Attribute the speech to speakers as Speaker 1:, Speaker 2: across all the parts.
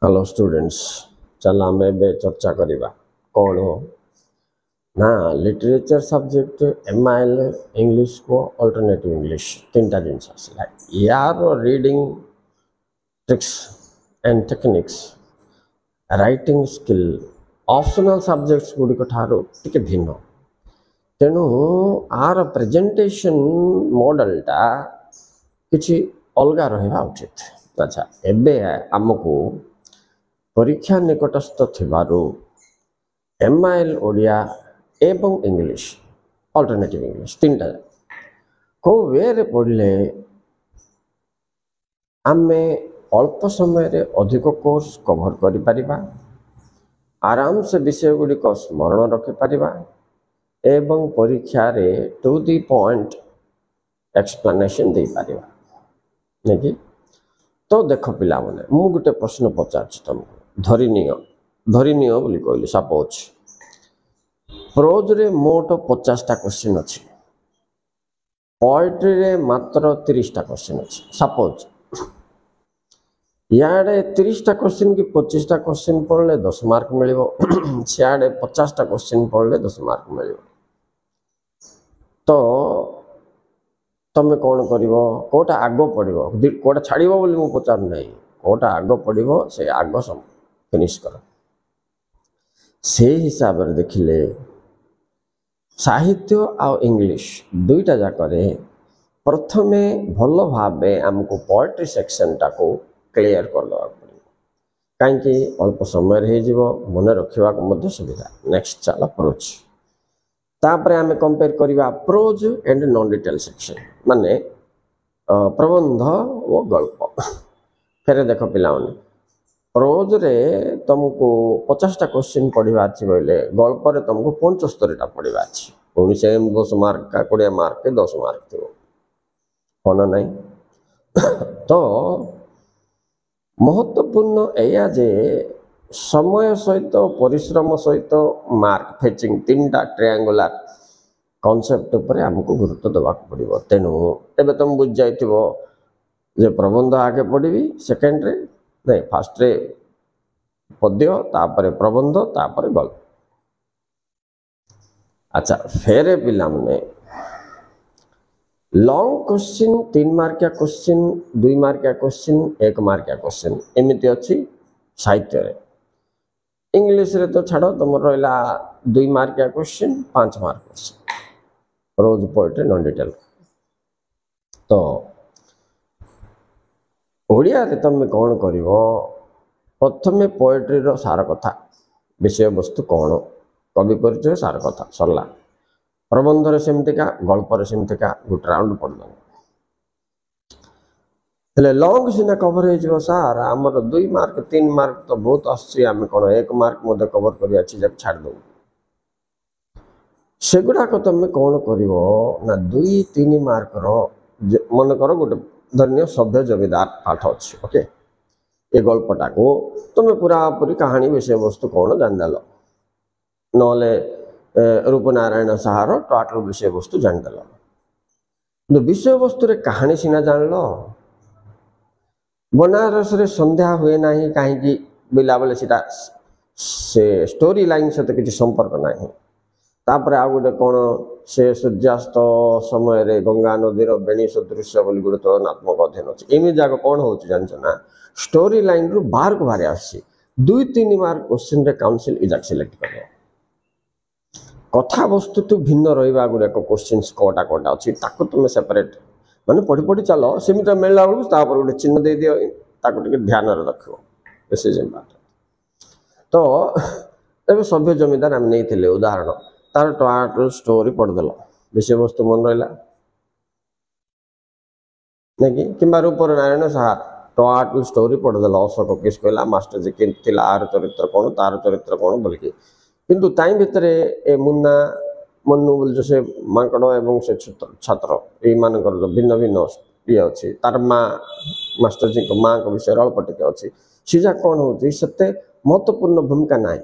Speaker 1: Hello students, चल आम ए चर्चा करवा कौन हो ना लिटरेचर सब्जेक्ट एमआईएल इंग्लिश को अल्टरनेटिव इंग्लिश तीन टा जिनस आसला यार reading tricks and techniques writing skill optional subjects गुड़िक ठारू टिके भिन्न तेणु आर प्रेजेंटेशन मॉडलटा किछि अलगा रहा उचित। अच्छा एबे आमको परीक्षा निकटस्थ थिबारु एमआईएल ओडिया एवं इंग्लिश अल्टरनेटिव इंग्लिश तीन टा को वे पढ़ले आमे अल्प समय रे अधिक कोर्स कवर करि परिबा, आराम से विषय गुड़िक स्मरण रखि परिबा एवं परीक्षा रे टू दी पॉइंट एक्सप्लेनेशन दे परिबा नहीं। तो देख पिला माने मु गोटे प्रश्न पचार तुमको धरिनिय बोली कहली सपोज प्रोज रे मोट 50टा क्वेश्चन अच्छी, पोएट्री रे मात्र 30टा क्वेश्चन अच्छी। सपोज याडे 30टा क्वेश्चन कि 25टा क्वेश्चन पढ़ले 10 मार्क मिलिबो, सियाडे 50टा क्वेश्चन पढ़ले 10 मार्क मिलिबो। तो तमें कौन कर कोटा आग पड़ो कोटा छाड़ बोली मुझे पचार ना कोटा आग पड़ो से आग फिनिश कर से हिसाब से देखिले साहित्य आ इंग्लिश दुईटा जाकरे प्रथमे भल भाव आमको पोएट्री सेक्शन टाको क्लियर कर दवा पड़ो कहीं अल्प समय मन रखा सुविधा। नेक्स्ट चल प्रोज तापर आमे कंपेयर करिवा prose and non detail section माने प्रबंध और गल्प। फिर देख पिला प्रोज रे तुमको 50टा क्वेश्चन पढ़ा अच्छी बोले गल्प रे तुमको 75टा पढ़ा अच्छी पुणी सेम 10 मार्क का 20 मार्क के 10 मार्क थी होना नहीं। तो महत्वपूर्ण एया जे समय सहित परिश्रम सहित मार्क फेचिंग तीन टा ट्रायंगुलर कॉन्सेप्ट पर आमको गुरुत्व देवा पड़ो। तेणु एबे तुम बुझ जाइथिबो जे प्रबंध आगे पढ़ी सेकेंड रे नहीं फास्ट रे पद्य तापर प्रबंध तापर गल्प। अच्छा फेरे पिला माने लॉन्ग क्वेश्चन 3 मार्किया क्वेश्चन 2 मार्किया क्वेश्चन 1 मार्किया क्वेश्चन एमती अच्छी साहित्य रे। इंग्लिश रे तो छाड़ तुम रहा 2 मार्किया question 5 mark question prose poetry non detail. तो ओडिया रे तुम कौन कर प्रथमे पोएट्री रो सार कथा विषय वस्तु कौन कवि परिचय सार कथा सरला प्रबंध रे सेमतिका गल्प रे सेमतिका गोटे राउंड पड़द हेले लॉन्ग सीना कवर हो सार आमर 2 मार्क 3 मार्क तो बहुत आम कौन 1 मार्क मध्य कवर कर छाड़ दो सेगुड़ाक तुम कौन कर 2-3 मार्क मन कर गोटे धन्य सभ्य जमीदार पाठ अच्छी ओके ये गल्पटा को तुम पूरा पूरी कहानी विषय वस्तु कौन जानीदेल नले रूपनारायण साहार टोटल विषय वस्तु जानीदेल विषय वस्तु रे कहानी सीना जान बनारस रे संध्या हुए ना कहीं बिला बेले से स्टोरी लाइन सहित किसी संपर्क ना तापर आ गोटे कौन से सूर्यास्त समय रे गंगा नदीर बेणी सदृश्य बोली गोटे तुलनात्मक अध्ययन अच्छे एम जाक कौन हो जाना स्टोरी लाइन रु बाहर को बाहर आसी 2-3 मार्क क्वेश्चन रे काउंसिल इजाक सिलेक्ट कर कथा वस्तु तो भिन्न रहा गुड़ाक क्वेश्चन कौटा कौटा अच्छी तुम सेपरेट माने पढ़ी पढ़ी चल सेमिटा मिलला बेलू गोटे चिन्ह दे दियो ध्यान रख तो तब सभ्य जमीदार आम नहीं उदाहरण तार टोटल स्टोरी पढ़देल विषय वस्तु मन रहा नहीं कि रूपर नारायण साहा टोटल स्टोरी पढ़देल अशोक किस कहला मास्टर जी के आर चरित्र कौन तार चरित्र कौन बोलिकी किंतु ताई भितर ए मुन्ना मनु बोल जो से माकड़ एवं से छात्र ये मानकर भिन्न भिन्न ये अच्छी तार माँ मास्टर जी को माँ को विषय अल्प टिके अच्छी सीजा कौन हो महत्वपूर्ण भूमिका ना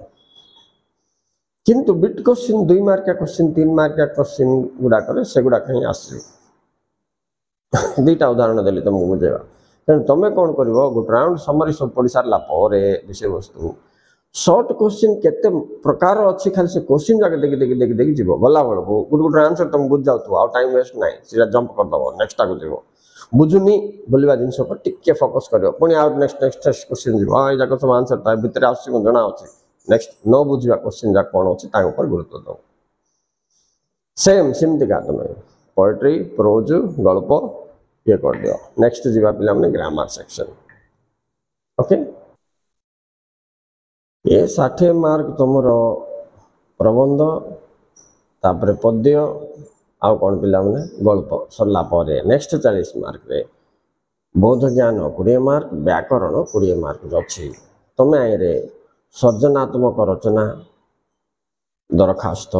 Speaker 1: किंतु बिट क्वेश्चन 2 मार्किया क्वेश्चन 3 मार्किया क्वेश्चन गुड़ाक से गुड़ाक ही आस 2टा उदाहरण देली तुमको बुझेगा तेणु तुम कौन कर गोटे राउंड समरी सब पढ़ी सारा विषय वस्तु सर्ट क्वेश्चन केते प्रकार अच्छी खाली से क्वेश्चन जाके देखी देखी देखी देखी जीव गला बेलू गोटे गोटे आंसर तुम बुझ जाऊ आउ टाइम वेस्ट ना सीधा जंप करदेव नेक्स्ट को जीव बुझुनी बोलवा जिनस टिके फोकस कर पुणी आउ नेक्स्ट नेक्स्ट नेक्स्ट क्वेश्चन जीव हाँ जाक सब आंसर ता भितर आसुच्छी जना अच्छे नेक्स्ट न बुझा क्वेश्चन जा कौन अच्छे गुरुत्व दो सेम सेमती का तुम पोएट्री प्रोज गल्प ये कर दियो नेक्स्ट जीवा पिला माने ग्रामर सेक्शन ओके ये 60 मार्क तुमर प्रबंध तापर पद्य आउ कौन पिला माने गल्प सरला परे नेक्स्ट 40 मार्क रे बौद्ध ज्ञान 20 मार्क व्याकरण 20 मार्क अच्छी तुम आए सर्जनात्मक रचना दरखास्त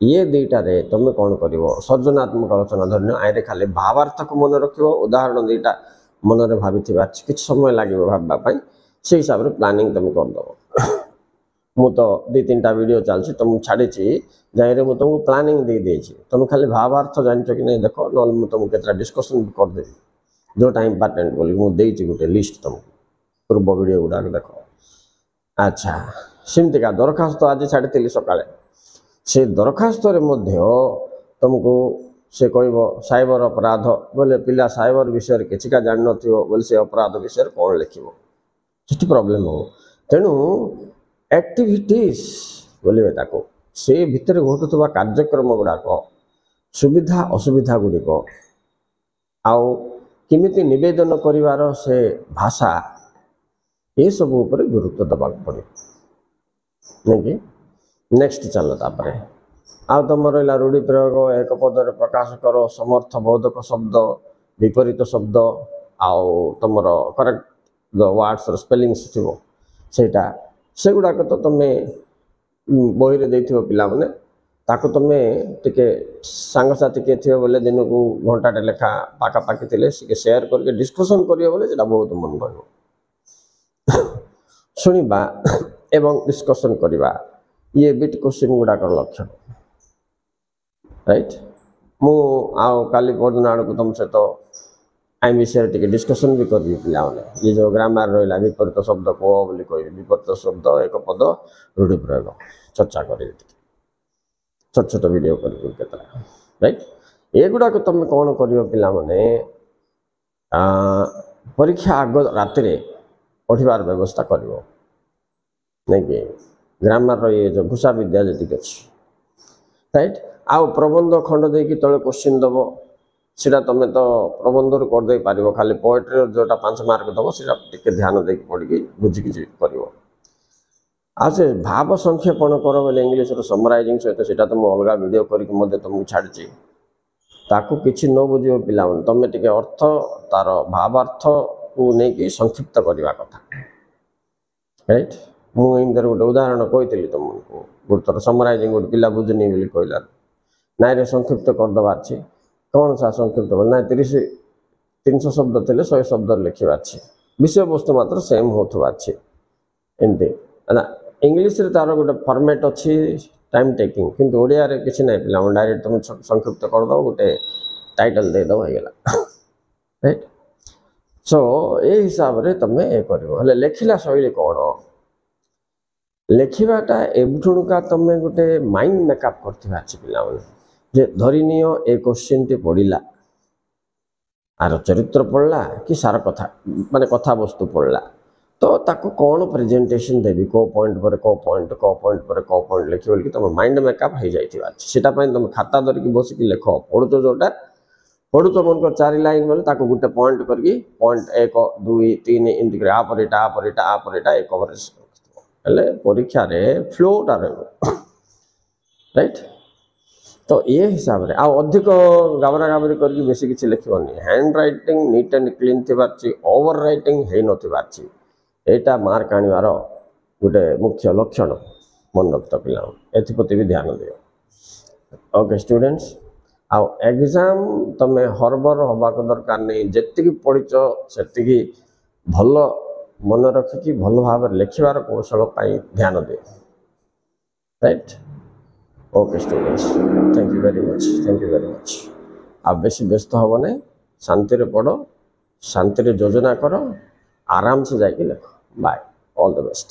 Speaker 1: ये दुईटा रे तुम कौन कर सर्जनात्मक रचना धन्य आए खाली भावार्थ को मन रख उदाहरण दुईटा मन में भाभी कि समय लगे भावाई से हिसाब से प्लानिंग तुम करदेव मु तो 2-3टा वीडियो चलती तुमको छाड़ी जाए तुमको प्लानिंग दे देछि तुम खाली भावार्थ जान कि नहीं देख ना तुमको केतरा डिस्कसन करदेवी जोटा इम्पोर्टेंट बोली मुझे गोटे लिस्ट तुमको पूर्व वीडियो गुड़ाक देख अच्छा सेमती का दरखास्त आज छाड़ी सका से दरखास्त तुमको से कह साइबर अपराध बोले पिला साइबर विषय किसी का जान बोले से अपराध विषय कौन लिख प्रोब्लेम हो तेणु एक्टिविटीज बोले से भितर घटुवा कार्यक्रम गुड़ाक सुविधा असुविधा गुड़िक आउ किमिति निवेदन करिवार से भाषा ये सब ऊपर गुरुत्व दबाक पड़े नहीं कि नेक्स्ट चल तापर आउ तुम रहा रूढ़ी प्रयोग एक पदर प्रकाश कर समर्थ बोधक शब्द विपरीत शब्द आउ तुम करेक्ट वर्ड्स स्पेलिंग्स थी सेटा से गुड़ाक तो तुम्हें बही रे देथिबो पिला माने ताको तुम टिके सांगसाथी किए थे बोले दिन को घंटाटे लेखा पाखापाखि थे सेयार करके डिस्कसन करियो बोले सेटा बहुत मन रहिबो सुनिबा एवं डिस्कसन करवा ये बिट क्वेश्चन गुड़ाक लक्षण राइट मु आउ काली परदिन आड़ को तुम सहित आई विषय टी डिस्कसन भी करी पिला ये जो ग्रामर रहा विपरीत शब्द कह बोली कह विपरीत शब्द एक पद रूढ़ी प्रयोग चर्चा कर छोट छोट वीडियो कर राइट ये गुड़ाक तुम कौन कर पिला परीक्षा आग राति पढ़ार व्यवस्था कर नहीं कि ग्रामर ये जो घुषा विद्या जी अच्छी राइट आउ प्रबंध खंड दे कि तले क्वेश्चन दब सीटा तुम तो प्रबंध करदे पार खाली पोएट्री जोटा 5 मार्क दब से ध्यान दे पढ़ बुझिकी कर से भाव संक्षेपण कर बोले इंग्लीश समराइजिंग सहित सीटा तुम अलग वीडियो करके तुमको छाड़ी ताकू किसी न बुझ पिला तुम टे अर्थ तार भावार्थ को लेकिन संक्षिप्त करने कथा राइट मुझे गोटे उदाहरण कही तुमको गोटे थर समराइजिंग गोटे पिला बुझुनी बोली कहला नाई रे संक्षिप्त करदेवार अच्छे कौन सा संक्षिप्त बोल ना 300 शब्द थे 100 शब्द लिखा अच्छे विषय वस्तु मात्र सेम होता अच्छे एमती इंग्लीश रे तार गोटे फॉर्मेट अच्छी टाइम टेकिंग किंतु ओडिया रे किसी ना पिला डायरेक्ट तुम संक्षिप्त करदे गोटे टाइटल देदेव हो राइट सो ये हिसाब से तुम ये कर लिखला शैली कौन लिखाटा एवठुणुका तुम गोटे माइंड मेकअप करथिबा अछि पिला जे धरी नियो ए क्वेश्चन टी पढ़िला आर चरित्र पढ़ला कि सारा कथा माने कथा वस्तु पढ़ला तो ताको कौन प्रेजेंटेशन देवी को पॉइंट पर को पॉइंट पर को पॉइंट लिखि बोल कि तुम माइंड मेकअप हो जाइथिबा अछि सेटा पय तुम खाता धरिकी बसिकी लेख पढ़ुतो जोटा पढ़ुतो मन को 4 लाइन बोले ताको गुटे पॉइंट करके पॉइंट 1 2 3 इनति करे आ पर एटा एक कवरेज हेले परीक्षा रे फ्लोटा रहिबो राइट तो ये हिसाब से आउ अधिक गाबरा गाबरी करके बेसी किसी लिखबनी hand writing neat and clean थी ओवर राइटिंग है नथी एटा मार्क आनिबार गोटे मुख्य लक्षण मन रखता पिला एप्रति भी ध्यान दियो ओके स्टूडेंट्स आउ एग्जाम तुम हरबर हवाक दरकार नहीं जी पढ़ीच से भल मन रखिकी भल भाव लिखार कौशल ध्यान दे right okay students thank you very much आप बेसी व्यस्त हम नहीं शांति पढ़ ଶାନ୍ତିରେ ଯୋଜନା କର, ଆରାମସେ ଯାଇକି ଲେଖ। Bye, all the best.